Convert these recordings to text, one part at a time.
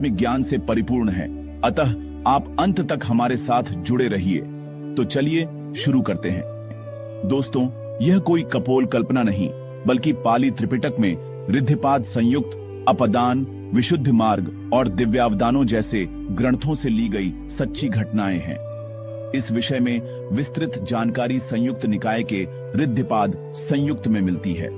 में ज्ञान से परिपूर्ण है, अतः आप अंत तक हमारे साथ जुड़े रहिए। तो चलिए शुरू करते हैं। दोस्तों, यह कोई कपोल कल्पना नहीं, बल्कि पाली त्रिपिटक में ऋद्धिपाद संयुक्त अपदान, विशुद्ध मार्ग और दिव्यावदानों जैसे ग्रंथों से ली गई सच्ची घटनाएं हैं। इस विषय में विस्तृत जानकारी संयुक्त निकाय के ऋद्धिपाद संयुक्त में मिलती है।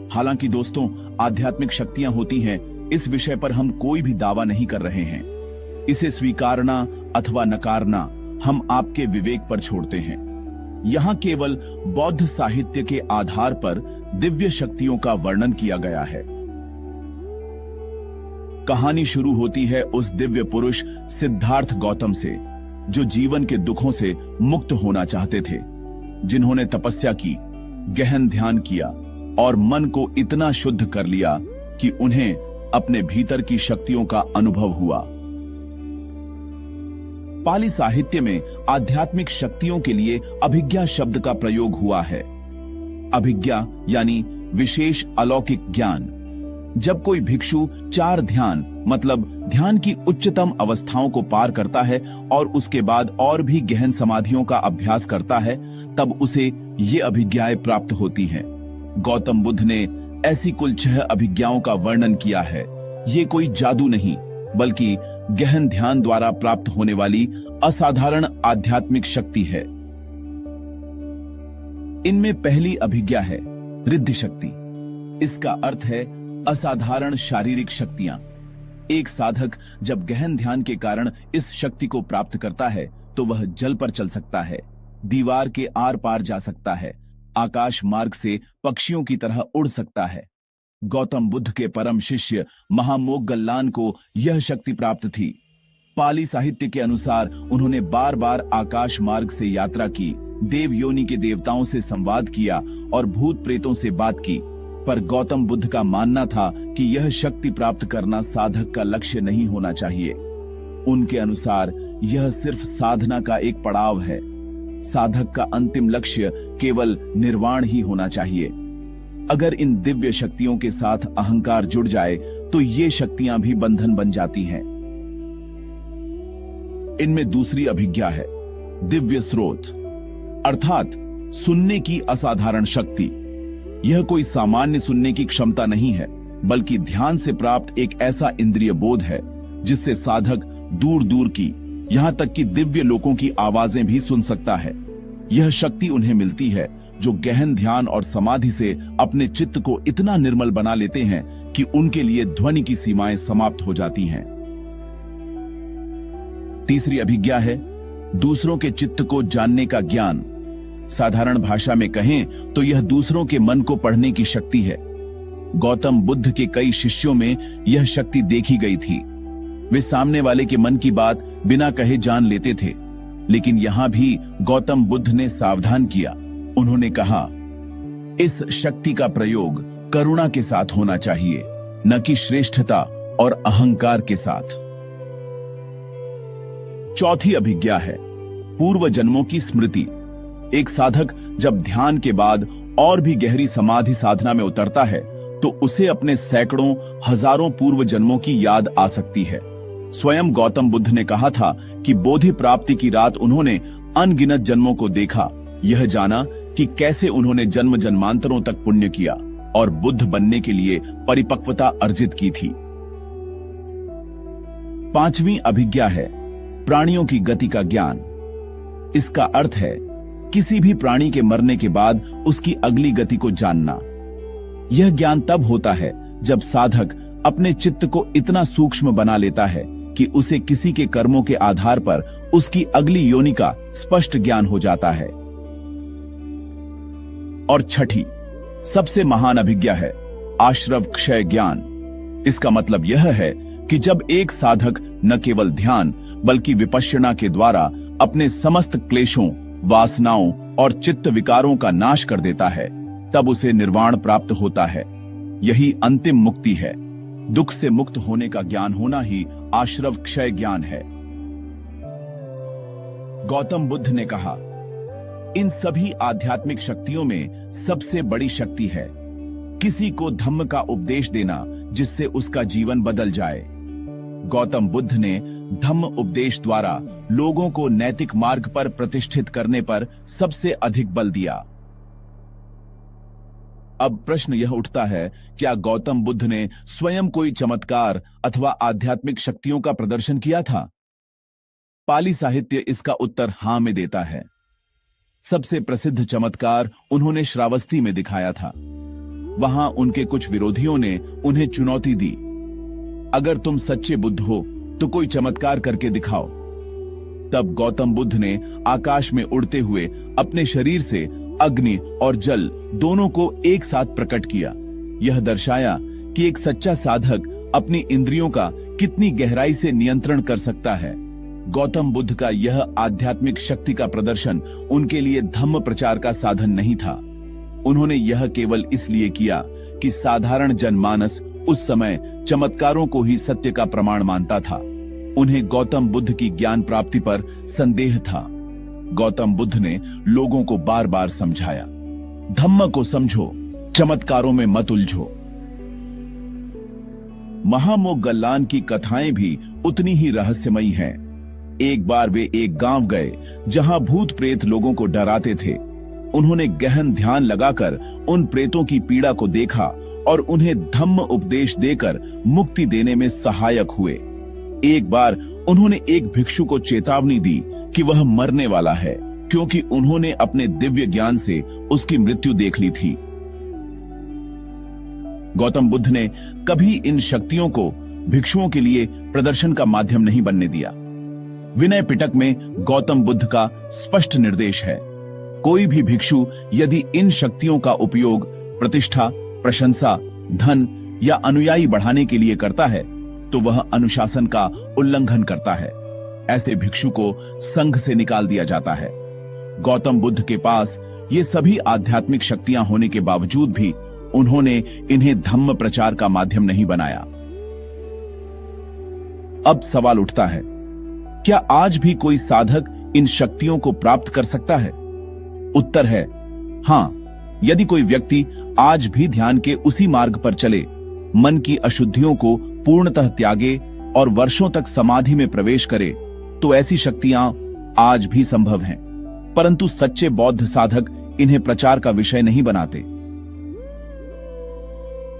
हालांकि दोस्तों, आध्यात्मिक शक्तियां होती हैं, इस विषय पर हम कोई भी दावा नहीं कर रहे हैं। इसे स्वीकारना अथवा नकारना हम आपके विवेक पर छोड़ते हैं। यहाँ केवल बौद्ध साहित्य के आधार पर दिव्य शक्तियों का वर्णन किया गया है। कहानी शुरू होती है उस दिव्य पुरुष सिद्धार्थ गौतम से, जो जीवन के दुखों से मुक्त होना चाहते थे, जिन्होंने तपस्या की, गहन ध्यान किया और मन को इतना शुद्ध कर लिया कि उन्हें अपने भीतर की शक्तियों का अनुभव हुआ। पाली साहित्य में आध्यात्मिक शक्तियों के लिए अभिज्ञा शब्द का प्रयोग हुआ है। अभिज्ञा यानी विशेष अलौकिक ज्ञान। जब कोई भिक्षु 4 ध्यान मतलब ध्यान की उच्चतम अवस्थाओं को पार करता है और उसके बाद और भी गहन समाधियों का अभ्यास करता है, तब उसे ये अभिज्ञाएं प्राप्त होती हैं। गौतम बुद्ध ने ऐसी कुल 6 अभिज्ञाओं का वर्णन किया है। ये कोई जादू नहीं, बल्कि गहन ध्यान द्वारा प्राप्त होने वाली असाधारण आध्यात्मिक शक्ति है। इनमें पहली अभिज्ञा है रिद्धि शक्ति। इसका अर्थ है असाधारण शारीरिक शक्तियां। एक साधक जब गहन ध्यान के कारण इस शक्ति को प्राप्त करता है, तो वह जल पर चल सकता है, दीवार के आर पार जा सकता है, आकाश मार्ग से पक्षियों की तरह उड़ सकता है। गौतम बुद्ध के परम शिष्य महामोगगल्लान को यह शक्ति प्राप्त थी। पाली साहित्य के अनुसार उन्होंने बार बार आकाश मार्ग से यात्रा की, देव योनि के देवताओं से संवाद किया और भूत प्रेतों से बात की। पर गौतम बुद्ध का मानना था कि यह शक्ति प्राप्त करना साधक का लक्ष्य नहीं होना चाहिए। उनके अनुसार यह सिर्फ साधना का एक पड़ाव है। साधक का अंतिम लक्ष्य केवल निर्वाण ही होना चाहिए। अगर इन दिव्य शक्तियों के साथ अहंकार जुड़ जाए, तो ये शक्तियां भी बंधन बन जाती हैं। इनमें दूसरी अभिज्ञा है दिव्य स्रोत, अर्थात सुनने की असाधारण शक्ति। यह कोई सामान्य सुनने की क्षमता नहीं है, बल्कि ध्यान से प्राप्त एक ऐसा इंद्रिय बोध है जिससे साधक दूर दूर की, यहां तक कि दिव्य लोकों की आवाजें भी सुन सकता है। यह शक्ति उन्हें मिलती है जो गहन ध्यान और समाधि से अपने चित्त को इतना निर्मल बना लेते हैं कि उनके लिए ध्वनि की सीमाएं समाप्त हो जाती हैं। तीसरी अभिज्ञा है दूसरों के चित्त को जानने का ज्ञान। साधारण भाषा में कहें तो यह दूसरों के मन को पढ़ने की शक्ति है। गौतम बुद्ध के कई शिष्यों में यह शक्ति देखी गई थी। वे सामने वाले के मन की बात बिना कहे जान लेते थे। लेकिन यहां भी गौतम बुद्ध ने सावधान किया। उन्होंने कहा, इस शक्ति का प्रयोग करुणा के साथ होना चाहिए, न कि श्रेष्ठता और अहंकार के साथ। चौथी अभिज्ञा है पूर्व जन्मों की स्मृति। एक साधक जब ध्यान के बाद और भी गहरी समाधि साधना में उतरता है, तो उसे अपने सैकड़ों हजारों पूर्व जन्मों की याद आ सकती है। स्वयं गौतम बुद्ध ने कहा था कि बोधि प्राप्ति की रात उन्होंने अनगिनत जन्मों को देखा, यह जाना कि कैसे उन्होंने जन्म जन्मांतरों तक पुण्य किया और बुद्ध बनने के लिए परिपक्वता अर्जित की थी। पांचवी अभिज्ञा है प्राणियों की गति का ज्ञान। इसका अर्थ है किसी भी प्राणी के मरने के बाद उसकी अगली गति को जानना। यह ज्ञान तब होता है जब साधक अपने चित्त को इतना सूक्ष्म बना लेता है कि उसे किसी के कर्मों के आधार पर उसकी अगली योनि का स्पष्ट ज्ञान हो जाता है। और छठी सबसे महान अभिज्ञा है आश्रव क्षय ज्ञान। इसका मतलब यह है कि जब एक साधक न केवल ध्यान बल्कि विपश्यना के द्वारा अपने समस्त क्लेशों, वासनाओं और चित्त विकारों का नाश कर देता है, तब उसे निर्वाण प्राप्त होता है। यही अंतिम मुक्ति है। दुख से मुक्त होने का ज्ञान होना ही आश्रव क्षय ज्ञान है। गौतम बुद्ध ने कहा, इन सभी आध्यात्मिक शक्तियों में सबसे बड़ी शक्ति है किसी को धम्म का उपदेश देना, जिससे उसका जीवन बदल जाए। गौतम बुद्ध ने धम्म उपदेश द्वारा लोगों को नैतिक मार्ग पर प्रतिष्ठित करने पर सबसे अधिक बल दिया। अब प्रश्न यह उठता है, क्या गौतम बुद्ध ने स्वयं कोई चमत्कार अथवा आध्यात्मिक शक्तियों का प्रदर्शन किया था? पाली साहित्य इसका उत्तर हां में देता है। सबसे प्रसिद्ध चमत्कार उन्होंने श्रावस्ती में दिखाया था। वहां उनके कुछ विरोधियों ने उन्हें चुनौती दी, अगर तुम सच्चे बुद्ध हो तो कोई चमत्कार करके दिखाओ। तब गौतम बुद्ध ने आकाश में उड़ते हुए अपने शरीर से अग्नि और जल दोनों को एक साथ प्रकट किया। यह दर्शाया कि एक सच्चा साधक अपनी इंद्रियों का कितनी गहराई से नियंत्रण कर सकता है। गौतम बुद्ध का यह आध्यात्मिक शक्ति का प्रदर्शन उनके लिए धम्म प्रचार का साधन नहीं था। उन्होंने यह केवल इसलिए किया कि साधारण जनमानस उस समय चमत्कारों को ही सत्य का प्रमाण मानता था। उन्हें गौतम बुद्ध की ज्ञान प्राप्ति पर संदेह था। गौतम बुद्ध ने लोगों को बार बार समझाया, धम्म को समझो, चमत्कारों में मत उलझो। महामोगल्लान की कथाएं भी उतनी ही रहस्यमयी हैं। एक बार वे एक गांव गए जहां भूत प्रेत लोगों को डराते थे। उन्होंने गहन ध्यान लगाकर उन प्रेतों की पीड़ा को देखा और उन्हें धम्म उपदेश देकर मुक्ति देने में सहायक हुए। एक बार उन्होंने एक भिक्षु को चेतावनी दी कि वह मरने वाला है, क्योंकि उन्होंने अपने दिव्य ज्ञान से उसकी मृत्यु देख ली थी। गौतम बुद्ध ने कभी इन शक्तियों को भिक्षुओं के लिए प्रदर्शन का माध्यम नहीं बनने दिया। विनय पिटक में गौतम बुद्ध का स्पष्ट निर्देश है, कोई भी भिक्षु यदि इन शक्तियों का उपयोग प्रतिष्ठा, प्रशंसा, धन या अनुयायी बढ़ाने के लिए करता है तो वह अनुशासन का उल्लंघन करता है। ऐसे भिक्षु को संघ से निकाल दिया जाता है। गौतम बुद्ध के पास ये सभी आध्यात्मिक शक्तियां होने के बावजूद भी उन्होंने इन्हें धम्म प्रचार का माध्यम नहीं बनाया। अब सवाल उठता है, क्या आज भी कोई साधक इन शक्तियों को प्राप्त कर सकता है? उत्तर है हां। यदि कोई व्यक्ति आज भी ध्यान के उसी मार्ग पर चले, मन की अशुद्धियों को पूर्णतः त्यागे और वर्षों तक समाधि में प्रवेश करे, तो ऐसी शक्तियां आज भी संभव हैं। परंतु सच्चे बौद्ध साधक इन्हें प्रचार का विषय नहीं बनाते।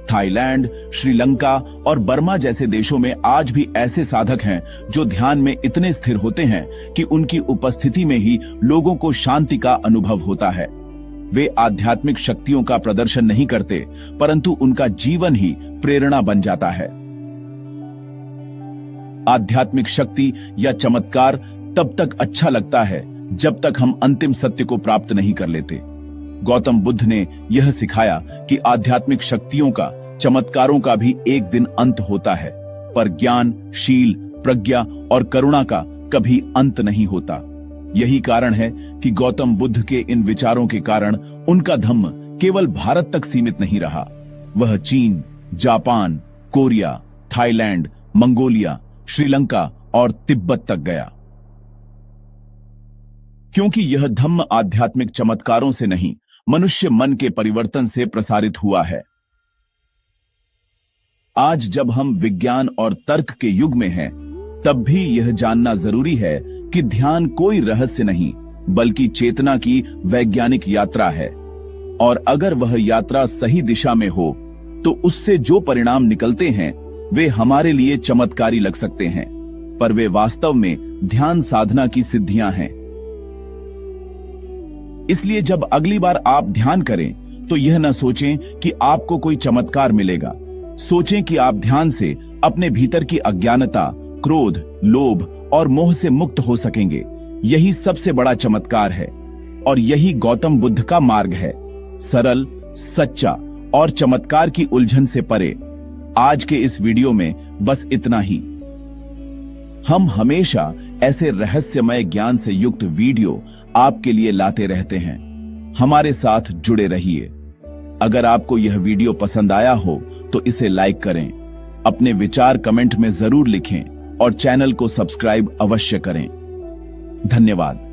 थाईलैंड, श्रीलंका और बर्मा जैसे देशों में आज भी ऐसे साधक हैं जो ध्यान में इतने स्थिर होते हैं कि उनकी उपस्थिति में ही लोगों को शांति का अनुभव होता है। वे आध्यात्मिक शक्तियों का प्रदर्शन नहीं करते, परंतु उनका जीवन ही प्रेरणा बन जाता है। आध्यात्मिक शक्ति या चमत्कार तब तक अच्छा लगता है जब तक हम अंतिम सत्य को प्राप्त नहीं कर लेते। गौतम बुद्ध ने यह सिखाया कि आध्यात्मिक शक्तियों का, चमत्कारों का भी एक दिन अंत होता है, पर ज्ञान, शील, प्रज्ञा और करुणा का कभी अंत नहीं होता। यही कारण है कि गौतम बुद्ध के इन विचारों के कारण उनका धम्म केवल भारत तक सीमित नहीं रहा। वह चीन, Japan, Korea, Thailand, Mongolia, Sri Lanka और तिब्बत तक गया। क्योंकि यह धम्म आध्यात्मिक चमत्कारों से नहीं, मनुष्य मन के परिवर्तन से प्रसारित हुआ है। आज जब हम विज्ञान और तर्क के युग में हैं, तब भी यह जानना जरूरी है कि ध्यान कोई रहस्य नहीं, बल्कि चेतना की वैज्ञानिक यात्रा है। और अगर वह यात्रा सही दिशा में हो, तो उससे जो परिणाम निकलते हैं वे हमारे लिए चमत्कारी लग सकते हैं, पर वे वास्तव में ध्यान साधना की सिद्धियां हैं। इसलिए जब अगली बार आप ध्यान करें तो यह न सोचें कि आपको कोई चमत्कार मिलेगा। सोचें कि आप ध्यान से अपने भीतर की अज्ञानता, क्रोध, लोभ और मोह से मुक्त हो सकेंगे। यही सबसे बड़ा चमत्कार है और यही गौतम बुद्ध का मार्ग है, सरल, सच्चा और चमत्कार की उलझन से परे। आज के इस वीडियो में बस इतना ही। हम हमेशा ऐसे रहस्यमय ज्ञान से युक्त वीडियो आपके लिए लाते रहते हैं। हमारे साथ जुड़े रहिए। अगर आपको यह वीडियो पसंद आया हो तो इसे लाइक करें, अपने विचार कमेंट में जरूर लिखें और चैनल को सब्सक्राइब अवश्य करें। धन्यवाद।